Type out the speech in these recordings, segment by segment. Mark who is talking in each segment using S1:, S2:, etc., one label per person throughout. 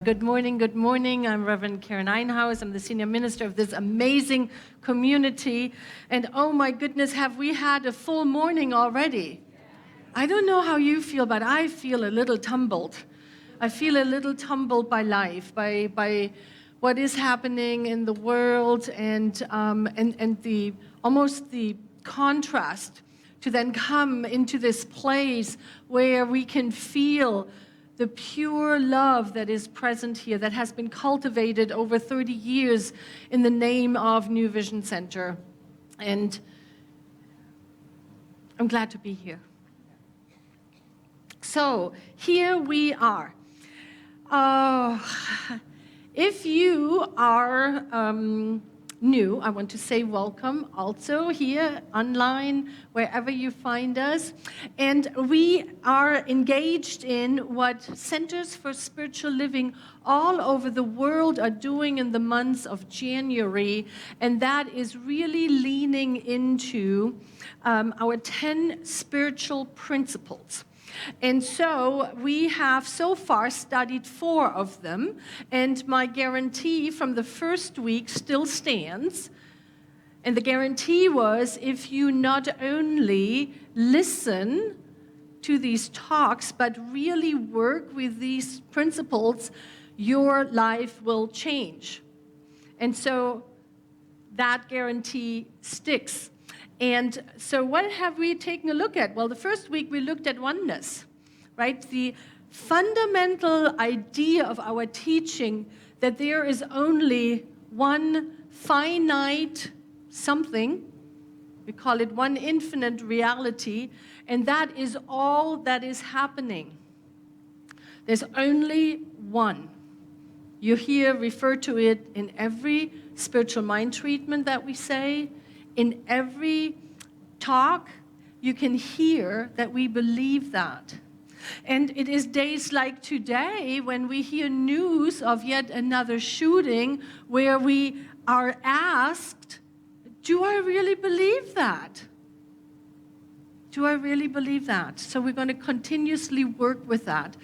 S1: Good morning, good morning. I'm Reverend Karen Einhaus. I'm the senior minister of this amazing community. And oh my goodness, have we had a full morning already? I don't know how you feel, but I feel a little tumbled. I feel a little tumbled by life, by what is happening in the world, and the almost the contrast to then come into this place where we can feel the pure love that is present here, that has been cultivated over 30 years in the name of New Vision Center. And I'm glad to be here. So, here we are. If you are new, I want to say welcome also here online, wherever you find us. And we are engaged in what Centers for Spiritual Living all over the world are doing in the months of January, and that is really leaning into our 10 spiritual principles. And so we have so far studied 4 of them, and my guarantee from the first week still stands. And the guarantee was, if you not only listen to these talks, but really work with these principles, your life will change. And so that guarantee sticks. And so what have we taken a look at? Well, the first week we looked at oneness, right? The fundamental idea of our teaching that there is only one finite something, we call it one infinite reality, and that is all that is happening. There's only one. You hear referred to it in every spiritual mind treatment that we say. In every talk, you can hear that we believe that. And it is days like today when we hear news of yet another shooting where we are asked, do I really believe that? Do I really believe that? So we're going to continuously work with that.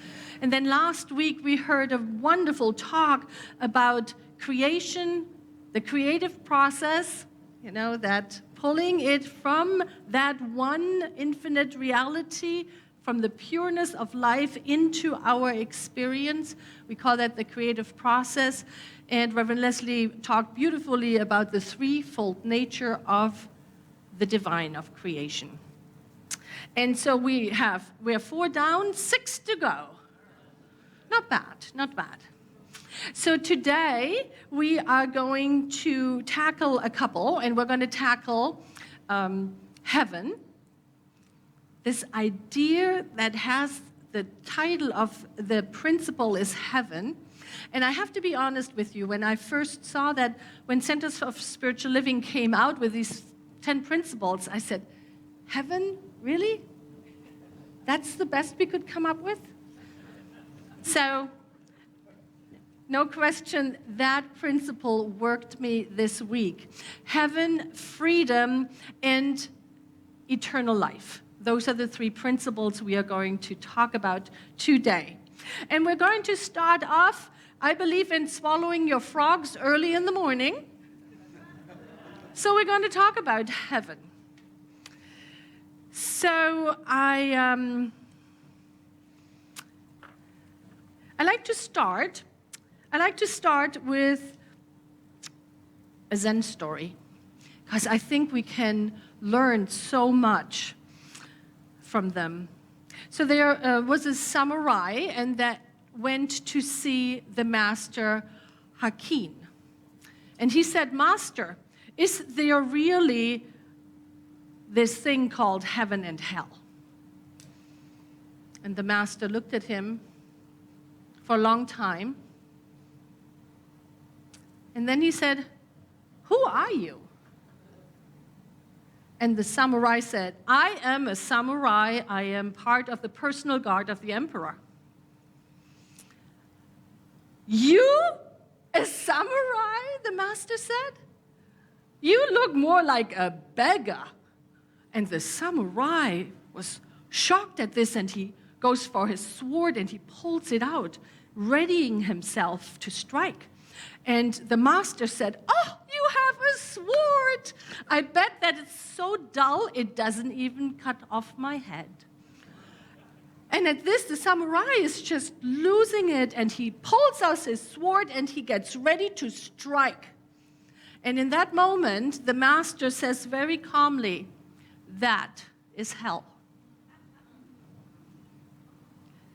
S1: And then last week we heard a wonderful talk about creation, the creative process, you know, that pulling it from that one infinite reality, from the pureness of life into our experience. We call that the creative process. And Reverend Leslie talked beautifully about the threefold nature of the divine, of creation. And so we're 4 down, 6 to go. Not bad, not bad. So today, we are going to tackle a couple, and we're going to tackle heaven, this idea that has the title of the principle is heaven. And I have to be honest with you, when I first saw that, when Centers of Spiritual Living came out with these 10 principles, I said, heaven, really? That's the best we could come up with? So, no question, that principle worked me this week. Heaven, freedom, and eternal life. Those are the 3 principles we are going to talk about today. And we're going to start off, I believe, in swallowing your frogs early in the morning. So we're going to talk about heaven. So I like to start with a Zen story, because I think we can learn so much from them. So there was a samurai, and that went to see the master Hakin. And he said, Master, is there really this thing called heaven and hell? And the master looked at him for a long time. And then he said, who are you? And the samurai said, I am a samurai. I am part of the personal guard of the emperor. You? A samurai? The master said. You look more like a beggar. And the samurai was shocked at this, and he goes for his sword and he pulls it out readying himself to strike. And the master said, "Oh, you have a sword. I bet that it's so dull it doesn't even cut off my head." And at this, the samurai is just losing it, and he pulls out his sword and he gets ready to strike. And in that moment, the master says very calmly, "That is hell."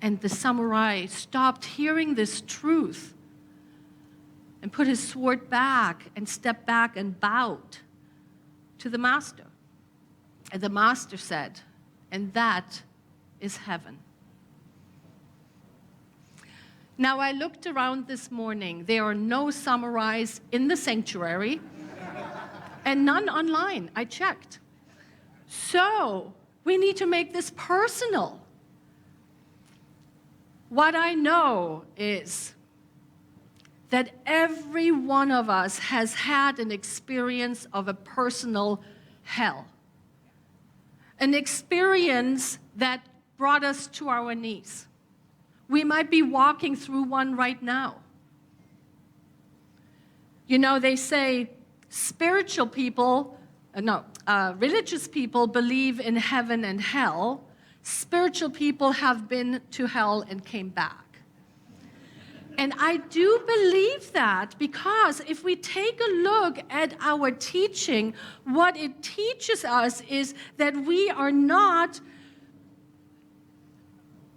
S1: And the samurai stopped hearing this truth and put his sword back and stepped back and bowed to the master. And the master said, "And that is heaven." Now, I looked around this morning. There are no samurais in the sanctuary and none online. I checked. So we need to make this personal. What I know is that every one of us has had an experience of a personal hell. An experience that brought us to our knees. We might be walking through one right now. You know, they say spiritual people, religious people believe in heaven and hell. Spiritual people have been to hell and came back. And I do believe that, because if we take a look at our teaching, what it teaches us is that we are not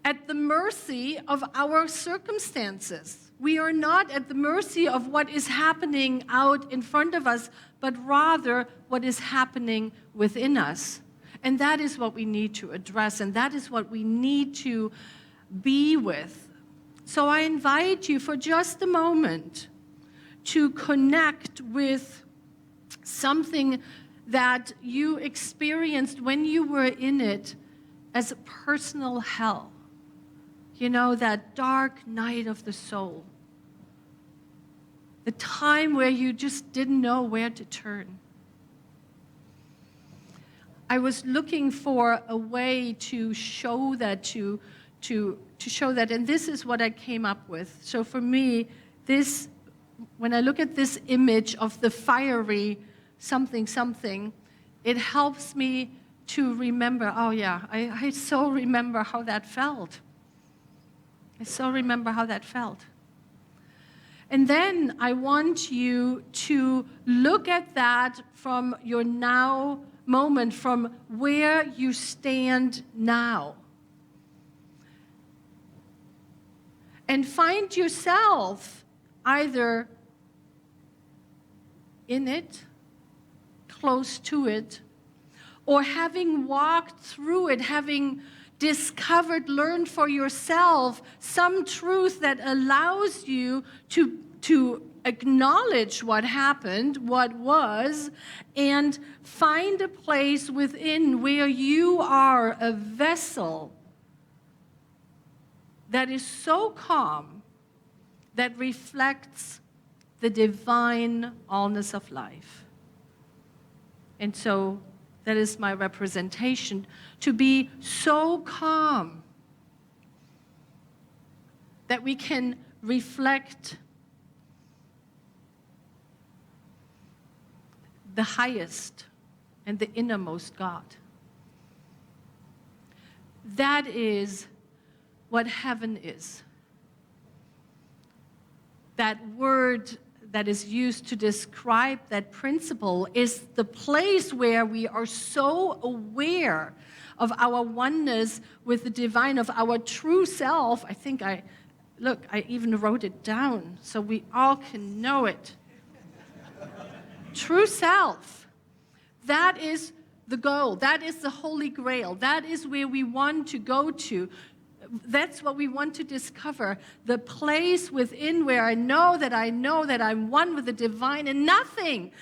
S1: at the mercy of our circumstances. We are not at the mercy of what is happening out in front of us, but rather what is happening within us. And that is what we need to address, and that is what we need to be with. So I invite you for just a moment to connect with something that you experienced when you were in it as a personal hell. You know, that dark night of the soul. The time where you just didn't know where to turn. I was looking for a way to show that, to show that, and this is what I came up with. So for me, this, when I look at this image of the fiery something, it helps me to remember, oh yeah, I so remember how that felt. I so remember how that felt. And then I want you to look at that from your now moment, from where you stand now. And find yourself either in it, close to it, or having walked through it, having discovered, learned for yourself some truth that allows you to acknowledge what happened, what was, and find a place within where you are a vessel that is so calm that reflects the divine allness of life. And so that is my representation, to be so calm that we can reflect the highest and the innermost God. That is what heaven is. That word that is used to describe that principle is the place where we are so aware of our oneness with the divine, of our true self. I think I even wrote it down so we all can know it. True self. That is the goal. That is the Holy Grail. That is where we want to go to. That's what we want to discover. The place within where I know that I'm one with the divine, and nothing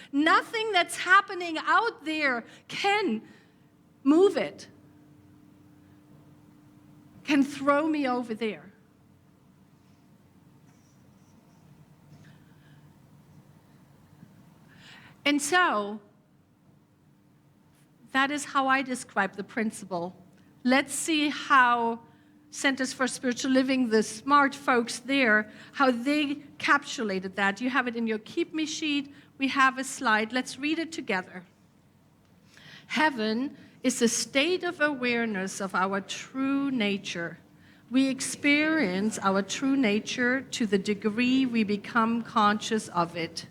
S1: that's happening out there can move it, can throw me over there. And so, that is how I describe the principle. Let's see how Centers for Spiritual Living, the smart folks there, how they capsulated that. You have it in your Keep Me sheet. We have a slide. Let's read it together. Heaven is a state of awareness of our true nature. We experience our true nature to the degree we become conscious of it.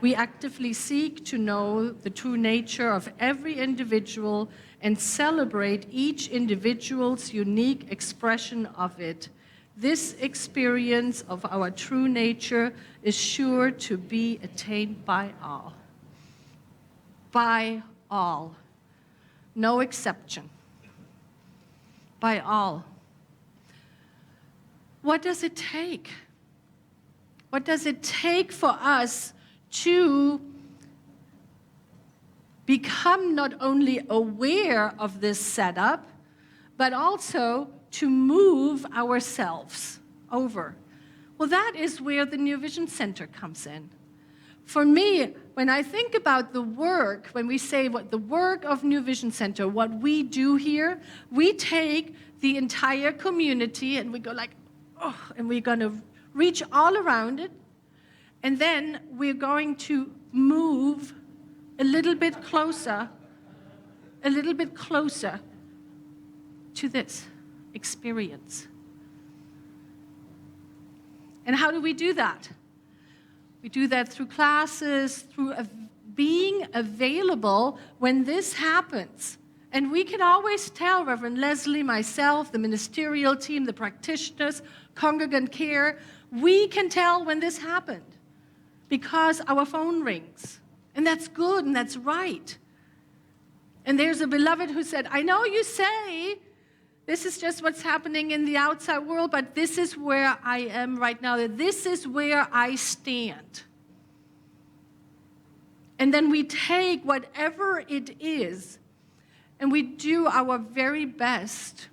S1: We actively seek to know the true nature of every individual and celebrate each individual's unique expression of it. This experience of our true nature is sure to be attained by all. By all. No exception. By all. What does it take? What does it take for us to become not only aware of this setup, but also to move ourselves over? Well, that is where the New Vision Center comes in. For me, when I think about the work, when we say what the work of New Vision Center, what we do here, we take the entire community and we go like, oh, and we're going to reach all around it. And then we're going to move a little bit closer to this experience. And how do we do that? We do that through classes, through being available when this happens. And we can always tell, Reverend Leslie, myself, the ministerial team, the practitioners, congregant care, we can tell when this happened because our phone rings. And that's good and that's right. And there's a beloved who said, I know you say this is just what's happening in the outside world, but this is where I am right now. This is where I stand. And then we take whatever it is and we do our very best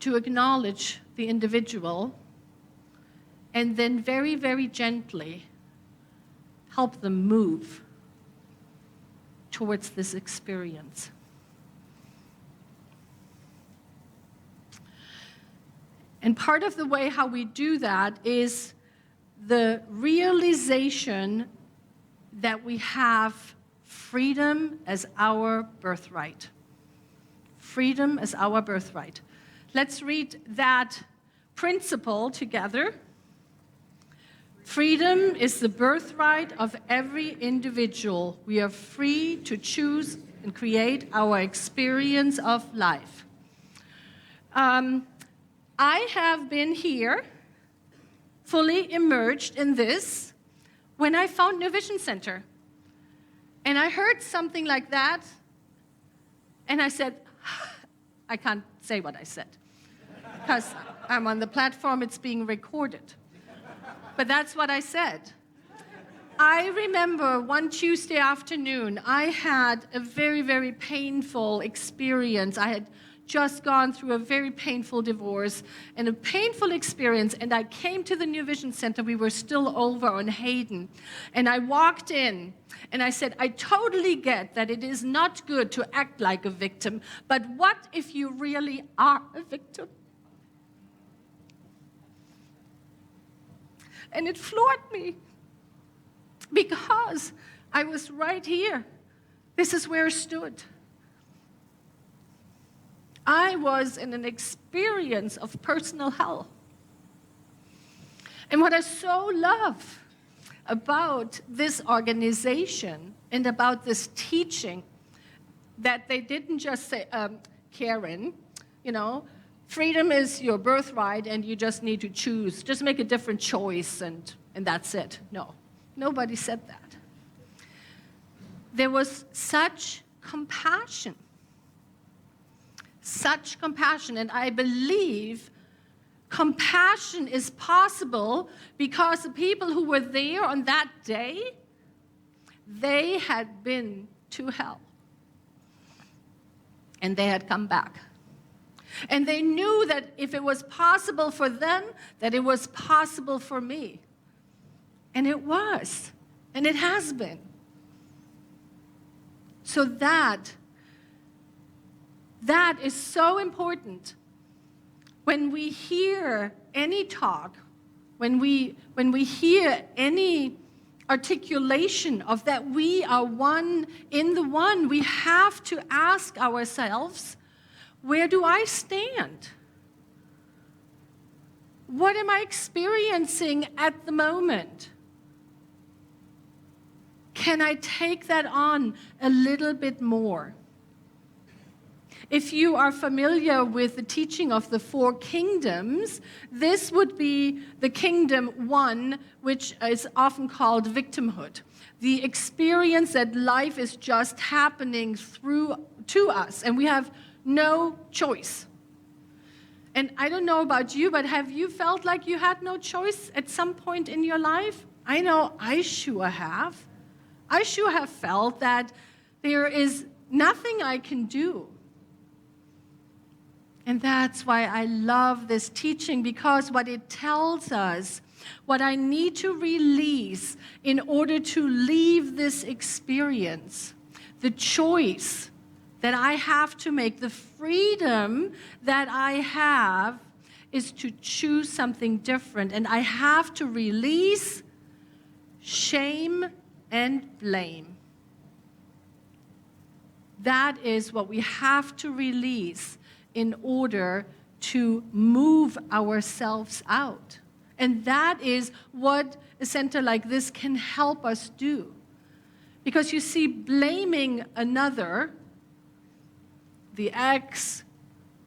S1: to acknowledge the individual and then very, very gently help them move towards this experience. And part of the way how we do that is the realization that we have freedom as our birthright. Freedom as our birthright. Let's read that principle together. Freedom is the birthright of every individual. We are free to choose and create our experience of life. I have been here, fully immersed in this, when I found New Vision Center. And I heard something like that, and I said, I can't say what I said, because I'm on the platform, it's being recorded. But that's what I said. I remember one Tuesday afternoon, I had a very, very painful experience. I had just gone through a very painful divorce and a painful experience, and I came to the New Vision Center. We were still over on Hayden, and I walked in, and I said, I totally get that it is not good to act like a victim, but what if you really are a victim? And it floored me because I was right here. This is where I stood. I was in an experience of personal hell. And what I so love about this organization and about this teaching, that they didn't just say, Karen, you know, freedom is your birthright and you just need to choose. Just make a different choice and that's it. No, nobody said that. There was such compassion. Such compassion, and I believe compassion is possible because the people who were there on that day, they had been to hell. And they had come back. And they knew that if it was possible for them, that it was possible for me. And it was, and it has been. So that is so important when we hear any talk, when we hear any articulation of that we are one in the one, we have to ask ourselves, where do I stand? What am I experiencing at the moment? Can I take that on a little bit more? If you are familiar with the teaching of the 4 kingdoms, this would be the kingdom 1, which is often called victimhood. The experience that life is just happening to us, and we have no choice. And I don't know about you, but have you felt like you had no choice at some point in your life? I know I sure have. I sure have felt that there is nothing I can do. And that's why I love this teaching, because what it tells us, what I need to release in order to leave this experience, the choice that I have to make, the freedom that I have is to choose something different. And I have to release shame and blame. That is what we have to release in order to move ourselves out. And that is what a center like this can help us do. Because you see, blaming another, the ex,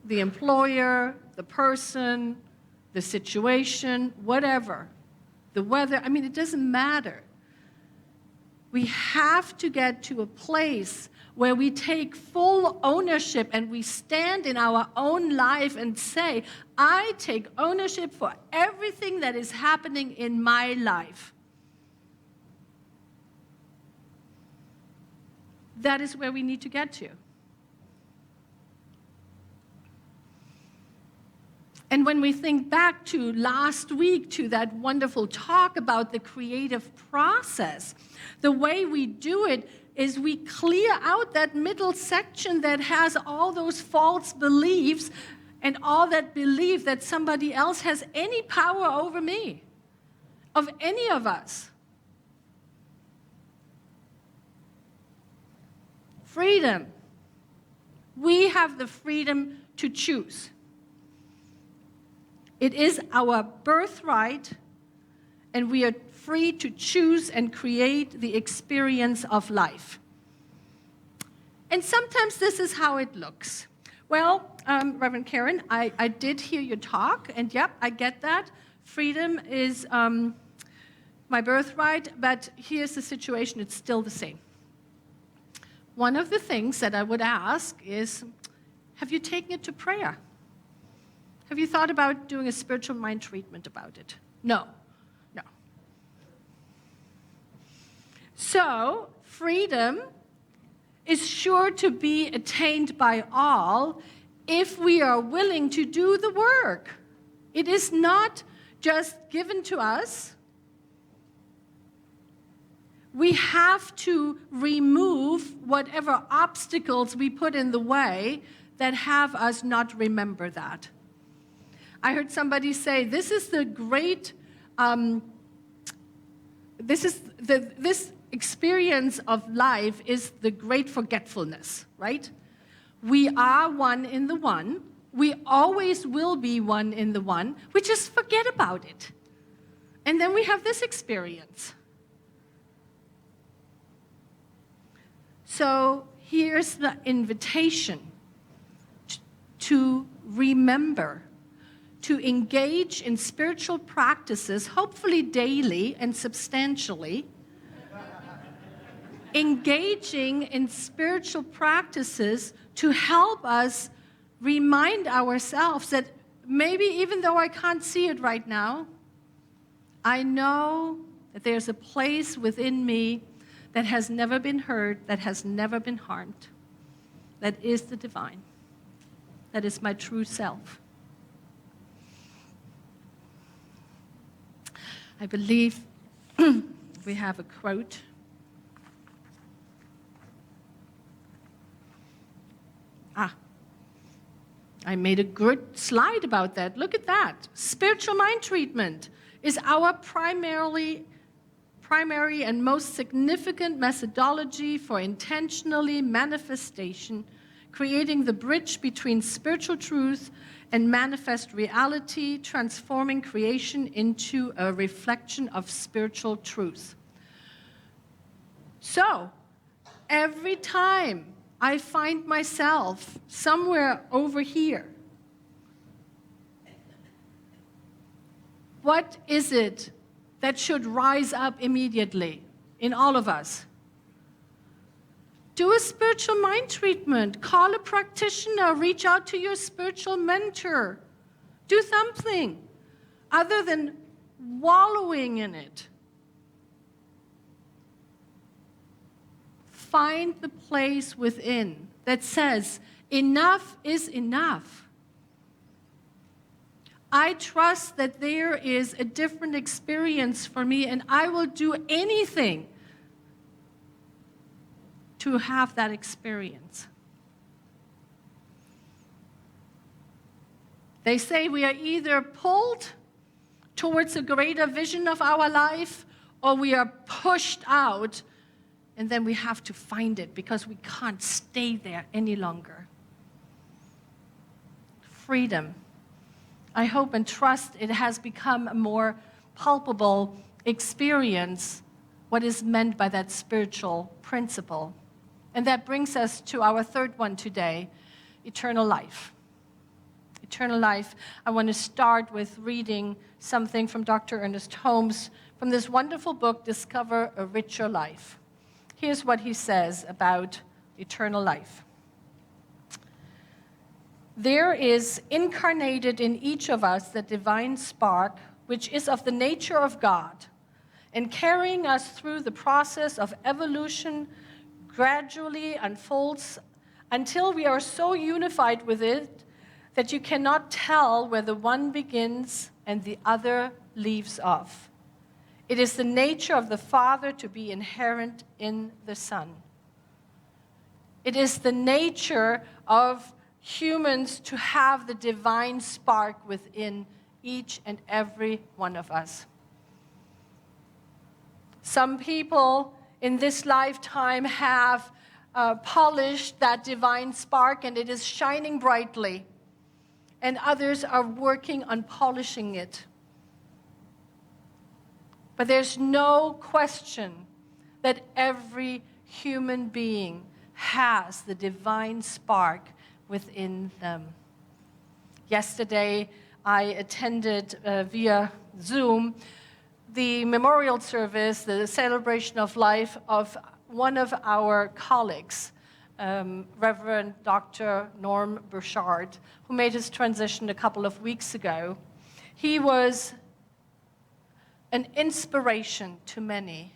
S1: the employer, the person, the situation, whatever, the weather, I mean, it doesn't matter. We have to get to a place where we take full ownership and we stand in our own life and say, I take ownership for everything that is happening in my life. That is where we need to get to. And when we think back to last week, to that wonderful talk about the creative process, the way we do it is we clear out that middle section that has all those false beliefs and all that belief that somebody else has any power over me, of any of us. Freedom. We have the freedom to choose. It is our birthright, and we are free to choose and create the experience of life. And sometimes this is how it looks. Well, Reverend Karen, I did hear your talk, and yep, I get that. Freedom is my birthright, but here's the situation, it's still the same. One of the things that I would ask is, have you taken it to prayer? Have you thought about doing a spiritual mind treatment about it? No. So, freedom is sure to be attained by all if we are willing to do the work. It is not just given to us. We have to remove whatever obstacles we put in the way that have us not remember that. I heard somebody say, this is the great, this experience of life is the great forgetfulness, right? We are one in the one. We always will be one in the one. We just forget about it. And then we have this experience. So here's the invitation to remember, to engage in spiritual practices, hopefully daily and substantially, engaging in spiritual practices to help us remind ourselves that maybe even though I can't see it right now, I know that there's a place within me that has never been hurt, that has never been harmed, that is the divine, that is my true self. I believe we have a quote. I made a good slide about that. Look at that. Spiritual mind treatment is our primary and most significant methodology for intentionally manifestation, creating the bridge between spiritual truth and manifest reality, transforming creation into a reflection of spiritual truth. So, every time I find myself somewhere over here, what is it that should rise up immediately in all of us? Do a spiritual mind treatment. Call a practitioner. Reach out to your spiritual mentor. Do something other than wallowing in it. Find the place within that says, enough is enough. I trust that there is a different experience for me, and I will do anything to have that experience. They say we are either pulled towards a greater vision of our life, or we are pushed out, and then we have to find it because we can't stay there any longer. Freedom. I hope and trust it has become a more palpable experience, what is meant by that spiritual principle. And that brings us to our third one today, eternal life. Eternal life. I want to start with reading something from Dr. Ernest Holmes from this wonderful book, Discover a Richer Life. Here's what he says about eternal life. There is incarnated in each of us the divine spark, which is of the nature of God, and carrying us through the process of evolution gradually unfolds until we are so unified with it that you cannot tell where the one begins and the other leaves off. It is the nature of the Father to be inherent in the Son. It is the nature of humans to have the divine spark within each and every one of us. Some people in this lifetime have polished that divine spark and it is shining brightly, and others are working on polishing it. But there's no question that every human being has the divine spark within them. Yesterday, I attended via Zoom the memorial service, the celebration of life of one of our colleagues, Reverend Dr. Norm Burchard, who made his transition a couple of weeks ago. He was an inspiration to many.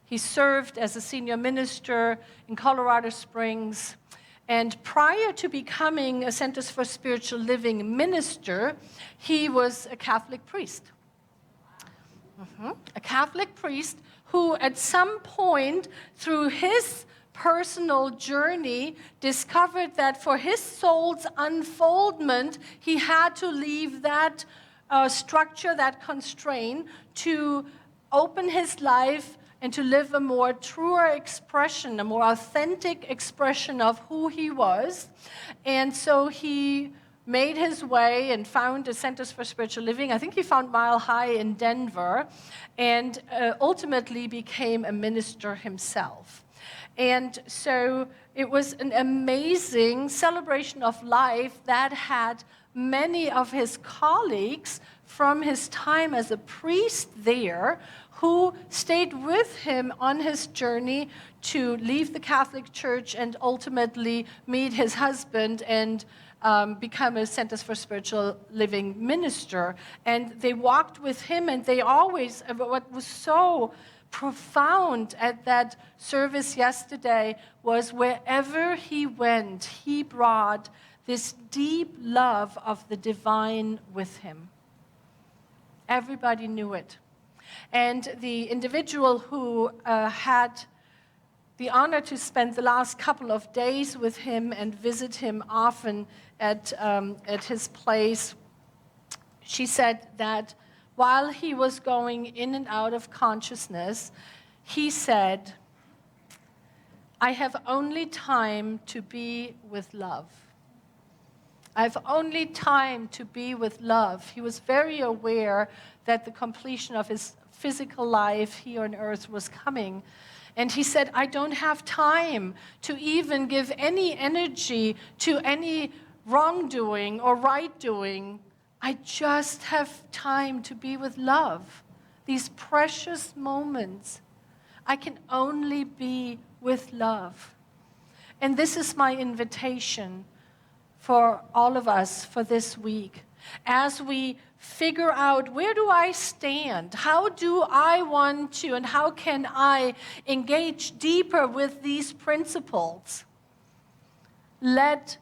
S1: He served as a senior minister in Colorado Springs, and prior to becoming a Centers for Spiritual Living minister, he was a Catholic priest. A Catholic priest who at some point through his personal journey discovered that for his soul's unfoldment, he had to leave that structure, that constraint, to open his life and to live a more truer expression, a more authentic expression of who he was. And so he made his way and found the Centers for Spiritual Living. I think he found Mile High in Denver, and ultimately became a minister himself. And so it was an amazing celebration of life that had many of his colleagues from his time as a priest there who stayed with him on his journey to leave the Catholic Church and ultimately meet his husband and become a Centers for Spiritual Living minister. And they walked with him, and they always, what was so profound at that service yesterday was wherever he went, he brought this deep love of the divine with him. Everybody knew it. And the individual who had the honor to spend the last couple of days with him and visit him often at his place, she said that while he was going in and out of consciousness, he said, I have only time to be with love. I have only time to be with love. He was very aware that the completion of his physical life here on earth was coming. And he said, I don't have time to even give any energy to any wrongdoing or right doing. I just have time to be with love. These precious moments, I can only be with love. And this is my invitation for all of us for this week. As we figure out, where do I stand? How do I want to, and how can I engage deeper with these principles? Let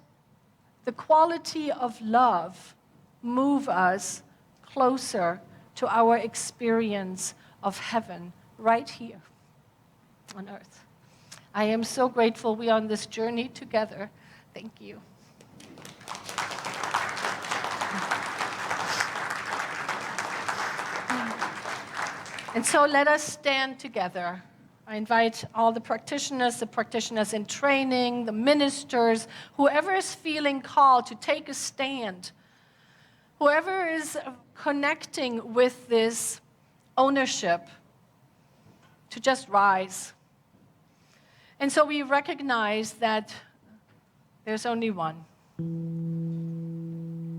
S1: the quality of love move us closer to our experience of heaven right here on earth. I am so grateful we are on this journey together. Thank you. And so let us stand together. I invite all the practitioners in training, the ministers, whoever is feeling called to take a stand, whoever is connecting with this ownership, to just rise. And so we recognize that there's only one.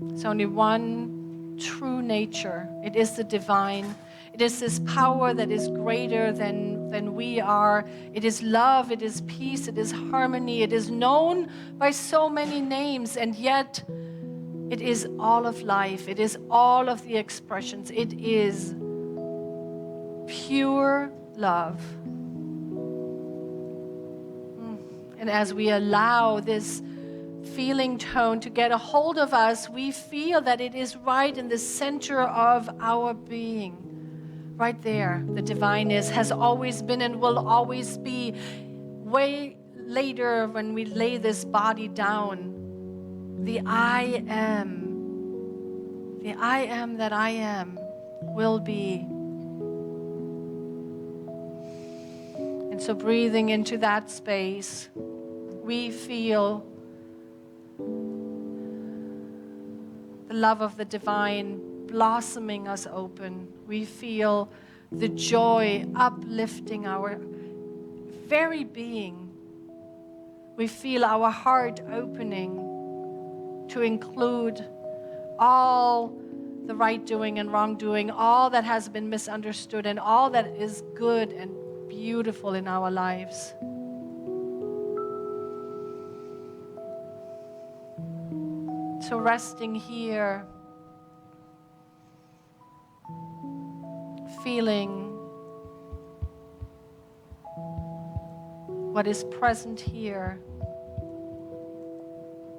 S1: There's only one true nature. It is the divine. It is this power that is greater than we are. It is love, it is peace, it is harmony. It is known by so many names, and yet it is all of life. It is all of the expressions. It is pure love. And as we allow this feeling tone to get a hold of us, we feel that it is right in the center of our being. Right there, the divine has always been and will always be. Way later, when we lay this body down, the I am that I am will be. And so breathing into that space, we feel the love of the divine blossoming us open. We feel the joy uplifting our very being. We feel our heart opening to include all the right doing and wrong doing, all that has been misunderstood, and all that is good and beautiful in our lives. So resting here, feeling what is present here,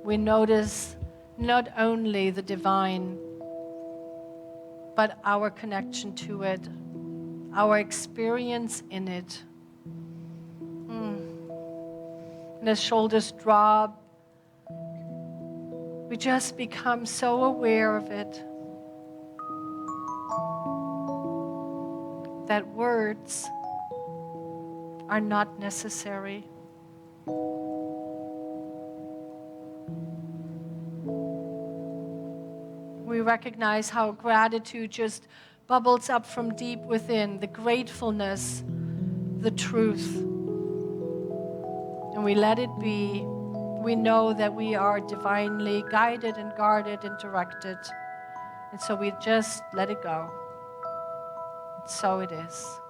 S1: we notice not only the divine, but our connection to it, our experience in it. And as shoulders drop, we just become so aware of it that words are not necessary. We recognize how gratitude just bubbles up from deep within, the gratefulness, the truth. And we let it be. We know that we are divinely guided and guarded and directed. And so we just let it go. So it is.